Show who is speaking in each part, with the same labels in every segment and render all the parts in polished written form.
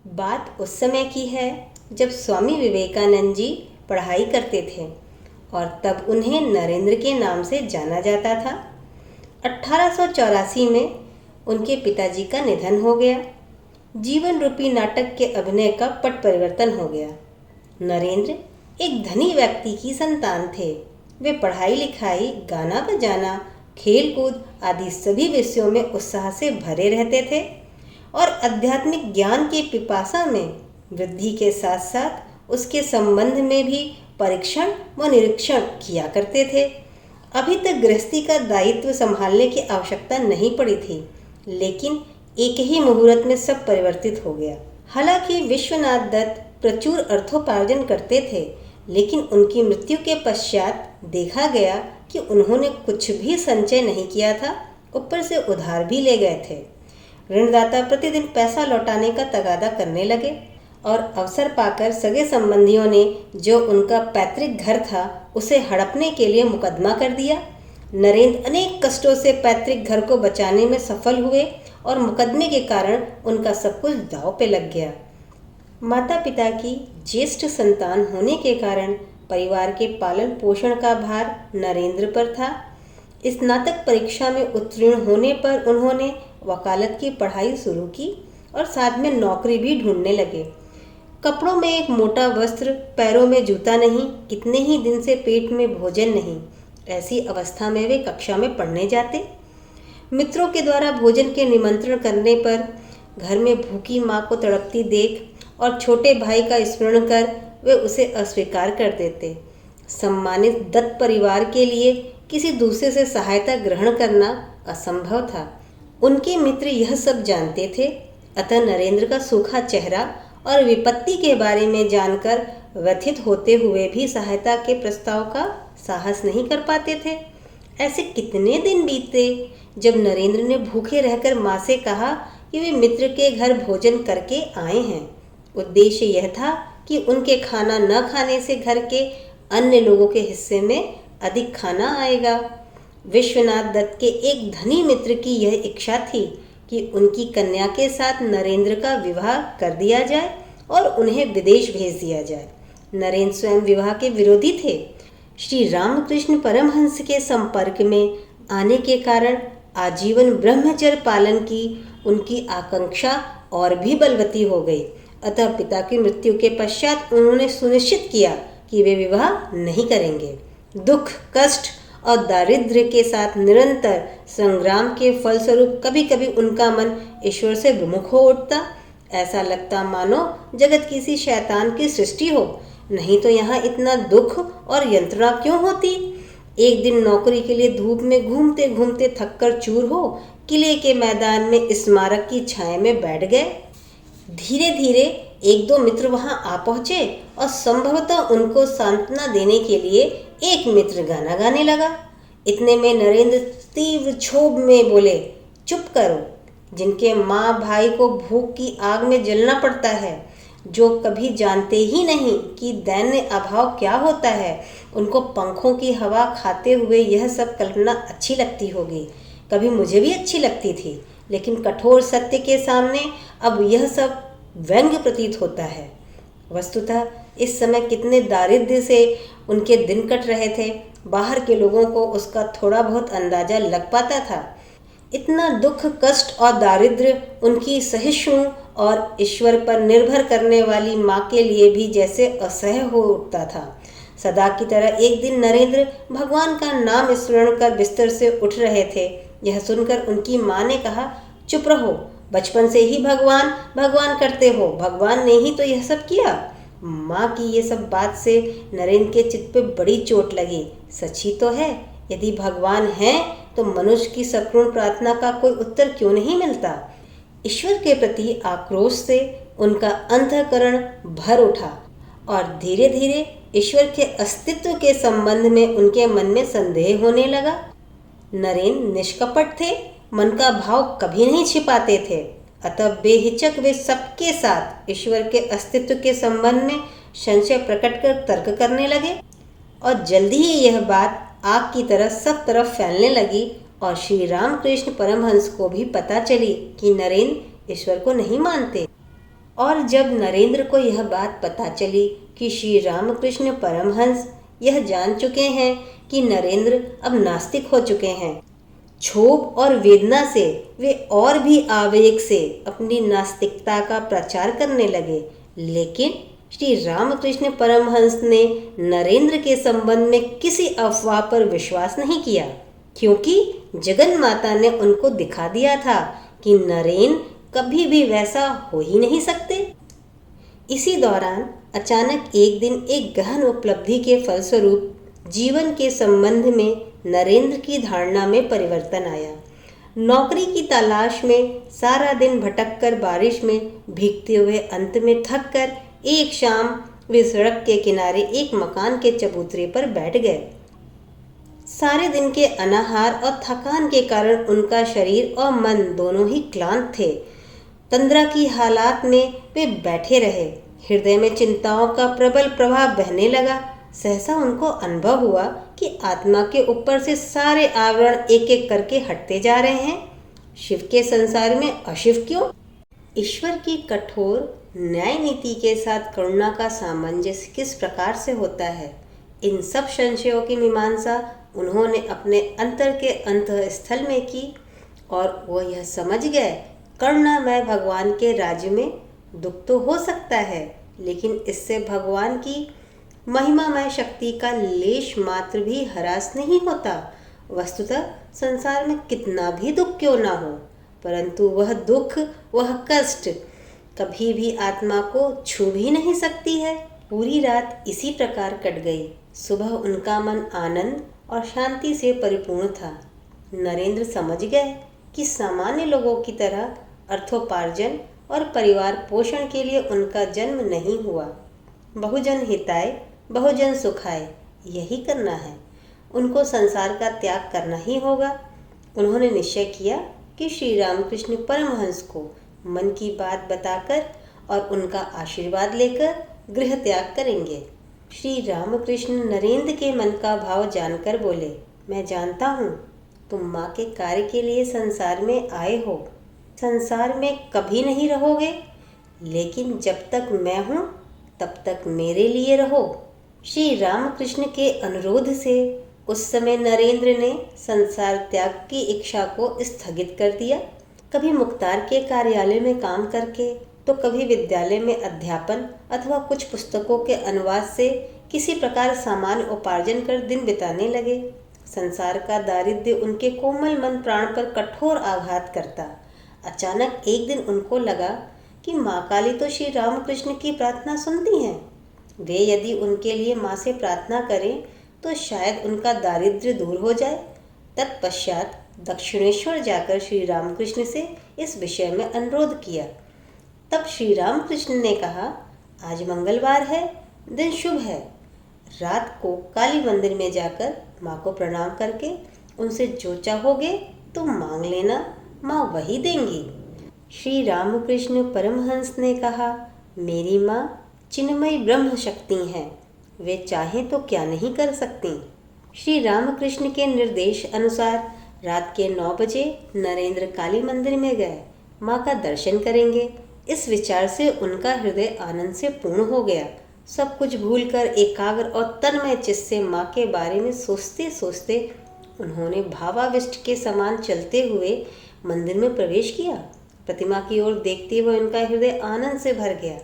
Speaker 1: बात उस समय की है जब स्वामी विवेकानंद जी पढ़ाई करते थे और तब उन्हें नरेंद्र के नाम से जाना जाता था। 1884 में उनके पिताजी का निधन हो गया। जीवन रूपी नाटक के अभिनय का पट परिवर्तन हो गया। नरेंद्र एक धनी व्यक्ति की संतान थे। वे पढ़ाई लिखाई, गाना बजाना, खेल कूद आदि सभी विषयों में उत्साह से भरे रहते थे और आध्यात्मिक ज्ञान के पिपासा में वृद्धि के साथ साथ उसके संबंध में भी परीक्षण व निरीक्षण किया करते थे। अभी तक गृहस्थी का दायित्व संभालने की आवश्यकता नहीं पड़ी थी, लेकिन एक ही मुहूर्त में सब परिवर्तित हो गया। हालांकि विश्वनाथ दत्त प्रचुर अर्थोपार्जन करते थे, लेकिन उनकी मृत्यु के पश्चात देखा गया कि उन्होंने कुछ भी संचय नहीं किया था, ऊपर से उधार भी ले गए थे। ऋणदाता प्रतिदिन पैसा लौटाने का तगादा करने लगे और अवसर पाकर सगे संबंधियों ने जो उनका पैतृक घर था उसे हड़पने के लिए मुकदमा कर दिया। नरेंद्र अनेक कष्टों से पैतृक घर को बचाने में सफल हुए और मुकदमे के कारण उनका सब कुछ दांव पे लग गया। माता पिता की ज्येष्ठ संतान होने के कारण परिवार के पालन पोषण का भार नरेंद्र पर था। स्नातक परीक्षा में उत्तीर्ण होने पर उन्होंने वकालत की पढ़ाई शुरू की और साथ में नौकरी भी ढूंढने लगे। कपड़ों में एक मोटा वस्त्र, पैरों में जूता नहीं, कितने ही दिन से पेट में भोजन नहीं। ऐसी अवस्था में वे कक्षा में पढ़ने जाते। मित्रों के द्वारा भोजन के निमंत्रण करने पर घर में भूखी माँ को तड़पती देख और छोटे भाई का स्मरण कर वे उसे अस्वीकार कर देते। सम्मानित दत्त परिवार के लिए किसी दूसरे से सहायता ग्रहण करना असंभव था। उनके मित्र यह सब जानते थे, अतः नरेंद्र का सूखा चेहरा और विपत्ति के बारे में जानकर व्यथित होते हुए भी सहायता के प्रस्ताव का साहस नहीं कर पाते थे। ऐसे कितने दिन बीते जब नरेंद्र ने भूखे रहकर माँ से कहा कि वे मित्र के घर भोजन करके आए हैं। उद्देश्य यह था कि उनके खाना न खाने से घर के अन्य लोगों के हिस्से में अधिक खाना आएगा। विश्वनाथ दत्त के एक धनी मित्र की यह इच्छा थी कि उनकी कन्या के साथ नरेंद्र का विवाह कर दिया जाए और उन्हें विदेश भेज दिया जाए। नरेंद्र स्वयं विवाह के विरोधी थे। श्री रामकृष्ण परमहंस के संपर्क में आने के कारण आजीवन ब्रह्मचर्य पालन की उनकी आकांक्षा और भी बलवती हो गई। अतः पिता की मृत्यु के पश्चात उन्होंने सुनिश्चित किया कि वे विवाह नहीं करेंगे। दुख, कष्ट और दारिद्र्य के साथ निरंतर संग्राम के फलस्वरूप कभी कभी उनका मन ईश्वर से विमुख हो उठता। ऐसा लगता मानो जगत किसी शैतान की सृष्टि हो, नहीं तो यहाँ इतना दुख और यंत्रणा क्यों होती। एक दिन नौकरी के लिए धूप में घूमते घूमते थककर चूर हो किले के मैदान में स्मारक की छाया में बैठ गए। धीरे धीरे एक दो मित्र वहां आ पहुंचे और संभवतः उनको सांत्वना देने के लिए एक मित्र गाना गाने लगा। इतने में नरेंद्र तीव्र क्षोभ में बोले, चुप करो। जिनके माँ भाई को भूख की आग में जलना पड़ता है, जो कभी जानते ही नहीं कि दैन्य अभाव क्या होता है, उनको पंखों की हवा खाते हुए यह सब कल्पना अच्छी लगती होगी। कभी मुझे भी अच्छी लगती थी, लेकिन कठोर सत्य के सामने अब यह सब व्यंग्य प्रतीत होता है। वस्तुतः इस समय कितने दारिद्र्य से उनके दिन कट रहे थे, बाहर के लोगों को उसका थोड़ा बहुत अंदाजा लग पाता था। इतना दुख, कष्ट और दारिद्र्य उनकी सहिष्णु और ईश्वर पर निर्भर करने वाली माँ के लिए भी जैसे असह्य हो उठता था। सदा की तरह एक दिन नरेंद्र भगवान का नाम स्मरण कर बिस्तर से उठ रहे थे। यह सुनकर उनकी माँ ने कहा, चुप रहो, बचपन से ही भगवान भगवान करते हो, भगवान ने ही तो यह सब किया। माँ की ये सब बात से नरेंद्र के चित्त पे बड़ी चोट लगी। सच ही तो है, यदि भगवान है तो मनुष्य की सकृण प्रार्थना का कोई उत्तर क्यों नहीं मिलता। ईश्वर के प्रति आक्रोश से उनका अंतःकरण भर उठा और धीरे धीरे ईश्वर के अस्तित्व के संबंध में उनके मन में संदेह होने लगा। नरेंद्र निष्कपट थे, मन का भाव कभी नहीं छिपाते थे, अतः बेहिचक वे सबके साथ ईश्वर के अस्तित्व के संबंध में संशय प्रकट कर तर्क करने लगे और जल्दी ही यह बात आग की तरह सब तरफ फैलने लगी और श्री रामकृष्ण परमहंस को भी पता चली कि नरेंद्र ईश्वर को नहीं मानते। और जब नरेंद्र को यह बात पता चली कि श्री रामकृष्ण परमहंस यह जान चुके हैं कि नरेंद्र अब नास्तिक हो चुके हैं, क्षोभ और वेदना से वे और भी आवेग से अपनी नास्तिकता का प्रचार करने लगे। लेकिन श्री रामकृष्ण परमहंस ने नरेंद्र के संबंध में किसी अफवाह पर विश्वास नहीं किया, क्योंकि जगन माता ने उनको दिखा दिया था कि नरेन कभी भी वैसा हो ही नहीं सकते। इसी दौरान अचानक एक दिन एक गहन उपलब्धि के फलस्वरूप जीवन के संबंध में नरेंद्र की धारणा में परिवर्तन आया। नौकरी की तलाश में सारा दिन भटककर बारिश में भीगते हुए अंत में थक कर एक शाम वे सड़क के किनारे एक मकान के चबूतरे पर बैठ गए। सारे दिन के अनाहार और थकान के कारण उनका शरीर और मन दोनों ही क्लांत थे। तंद्रा की हालात में वे बैठे रहे। हृदय में चिंताओं का प्रबल प्रभाव बहने लगा। सहसा उनको अनुभव हुआ कि आत्मा के ऊपर से सारे आवरण एक एक करके हटते जा रहे हैं। शिव के संसार में अशिव क्यों? ईश्वर की कठोर न्याय नीति के साथ करुणा का सामंजस्य किस प्रकार से होता है, इन सब संशयों की मीमांसा उन्होंने अपने अंतर के अंतःस्थल में की और वो यह समझ गए, करुणामय भगवान के राज्य में दुख तो हो सकता है, लेकिन इससे भगवान की महिमामय शक्ति का लेश मात्र भी हरास नहीं होता। वस्तुतः संसार में कितना भी दुख क्यों ना हो, परंतु वह दुख, वह कष्ट कभी भी आत्मा को छू भी नहीं सकती है। पूरी रात इसी प्रकार कट गई। सुबह उनका मन आनंद और शांति से परिपूर्ण था। नरेंद्र समझ गए कि सामान्य लोगों की तरह अर्थोपार्जन और परिवार पोषण के लिए उनका जन्म नहीं हुआ। बहुजन हिताय बहुजन सुखाय यही करना है। उनको संसार का त्याग करना ही होगा। उन्होंने निश्चय किया कि श्री रामकृष्ण परमहंस को मन की बात बताकर और उनका आशीर्वाद लेकर गृह त्याग करेंगे। श्री रामकृष्ण नरेंद्र के मन का भाव जानकर बोले, मैं जानता हूँ तुम माँ के कार्य के लिए संसार में आए हो। संसार में कभी नहीं रहोगे, लेकिन जब तक मैं हूँ तब तक मेरे लिए रहो। श्री रामकृष्ण के अनुरोध से उस समय नरेंद्र ने संसार त्याग की इच्छा को स्थगित कर दिया। कभी मुख्तार के कार्यालय में काम करके, तो कभी विद्यालय में अध्यापन अथवा कुछ पुस्तकों के अनुवाद से किसी प्रकार सामान्य उपार्जन कर दिन बिताने लगे। संसार का दारिद्र्य उनके कोमल मन प्राण पर कठोर आघात करता। अचानक एक दिन उनको लगा कि माँ काली तो श्री रामकृष्ण की प्रार्थना सुनती हैं। वे यदि उनके लिए माँ से प्रार्थना करें तो शायद उनका दारिद्र्य दूर हो जाए। तत्पश्चात दक्षिणेश्वर जाकर श्री रामकृष्ण से इस विषय में अनुरोध किया। तब श्री रामकृष्ण ने कहा, आज मंगलवार है, दिन शुभ है। रात को काली मंदिर में जाकर माँ को प्रणाम करके उनसे जो चाहोगे तो मांग लेना, माँ वही देंगी। श्री रामकृष्ण परमहंस ने कहा, मेरी माँ चिन्मयी ब्रह्म शक्ति हैं, वे चाहें तो क्या नहीं कर सकती। श्री रामकृष्ण के निर्देश अनुसार रात के 9 बजे नरेंद्र काली मंदिर में गए। माँ का दर्शन करेंगे, इस विचार से उनका हृदय आनंद से पूर्ण हो गया। सब कुछ भूलकर एकाग्र और तन्मय चित्त से माँ के बारे में सोचते सोचते उन्होंने भावाविष्ट के समान चलते हुए मंदिर में प्रवेश किया। प्रतिमा की ओर देखते हुए उनका हृदय आनंद से भर गया।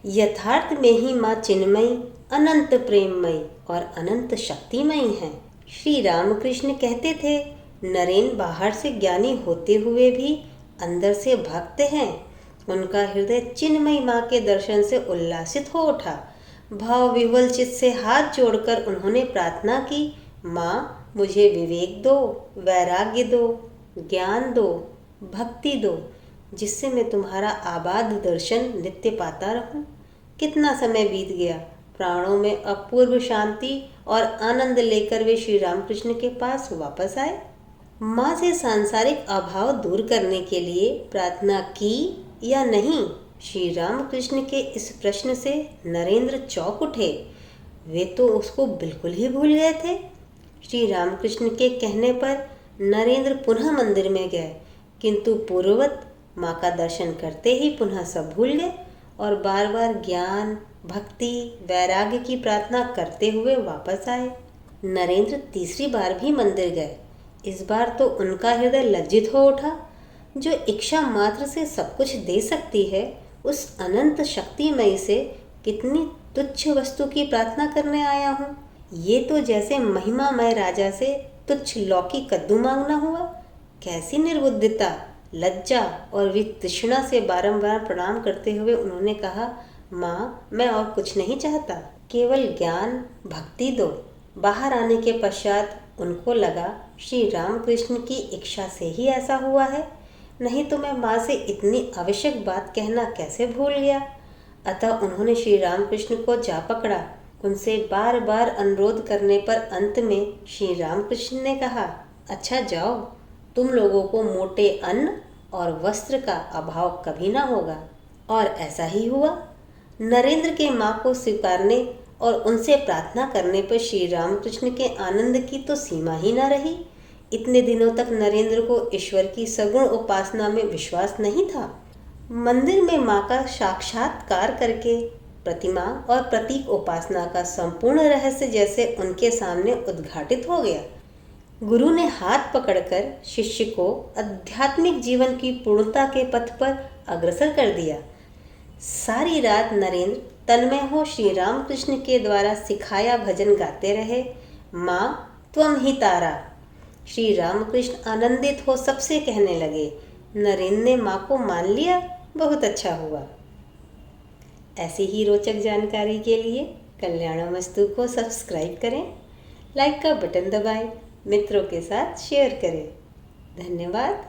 Speaker 1: यथार्थ में ही माँ चिन्मयी, अनंत प्रेममयी और अनंत शक्तिमयी हैं। श्री रामकृष्ण कहते थे, नरेन बाहर से ज्ञानी होते हुए भी अंदर से भक्त हैं। उनका हृदय चिन्मयी माँ के दर्शन से उल्लासित हो उठा। भाव विवल चित्त से हाथ जोड़कर उन्होंने प्रार्थना की, माँ मुझे विवेक दो, वैराग्य दो, ज्ञान दो, भक्ति दो, जिससे मैं तुम्हारा आबाद दर्शन नित्य पाता रहूं। कितना समय बीत गया। प्राणों में अपूर्व शांति और आनंद लेकर वे श्री रामकृष्ण के पास वापस आए। माँ से सांसारिक अभाव दूर करने के लिए प्रार्थना की या नहीं? श्री रामकृष्ण के इस प्रश्न से नरेंद्र चौंक उठे। वे तो उसको बिल्कुल ही भूल गए थे। श्री रामकृष्ण के कहने पर नरेंद्र पुनः मंदिर में गए, किंतु पूर्ववत माँ का दर्शन करते ही पुनः सब भूल गए और बार बार ज्ञान, भक्ति, वैराग्य की प्रार्थना करते हुए वापस आए। नरेंद्र तीसरी बार भी मंदिर गए। इस बार तो उनका हृदय लज्जित हो उठा। जो इच्छा मात्र से सब कुछ दे सकती है, उस अनंत शक्तिमयी से कितनी तुच्छ वस्तु की प्रार्थना करने आया हूँ। ये तो जैसे महिमामय राजा से तुच्छ लौकी कद्दू मांगना हुआ। कैसी निर्बुद्धिता, लज्जा और वितृष्णा से बारंबार प्रणाम करते हुए उन्होंने कहा, माँ, मैं और कुछ नहीं चाहता, केवल ज्ञान, भक्ति दो। बाहर आने के पश्चात उनको लगा श्री रामकृष्ण की इच्छा से ही ऐसा हुआ है, नहीं तो मैं माँ से इतनी आवश्यक बात कहना कैसे भूल गया। अतः उन्होंने श्री रामकृष्ण को जा पकड़ा। उनसे बार बार अनुरोध करने पर अंत में श्री रामकृष्ण ने कहा, अच्छा जाओ, तुम लोगों को मोटे अन्न और वस्त्र का अभाव कभी ना होगा। और ऐसा ही हुआ। नरेंद्र के माँ को स्वीकारने और उनसे प्रार्थना करने पर श्री रामकृष्ण के आनंद की तो सीमा ही न रही। इतने दिनों तक नरेंद्र को ईश्वर की सगुण उपासना में विश्वास नहीं था। मंदिर में माँ का साक्षात्कार करके प्रतिमा और प्रतीक उपासना का संपूर्ण रहस्य जैसे उनके सामने उद्घाटित हो गया। गुरु ने हाथ पकड़कर शिष्य को आध्यात्मिक जीवन की पूर्णता के पथ पर अग्रसर कर दिया। सारी रात नरेंद्र तन्मय हो श्री रामकृष्ण के द्वारा सिखाया भजन गाते रहे, माँ त्वम ही तारा। श्री रामकृष्ण आनंदित हो सबसे कहने लगे, नरेंद्र ने माँ को मान लिया, बहुत अच्छा हुआ। ऐसी ही रोचक जानकारी के लिए कल्याणमस्तु को सब्सक्राइब करें, लाइक का बटन दबाएं, मित्रों के साथ शेयर करें। धन्यवाद।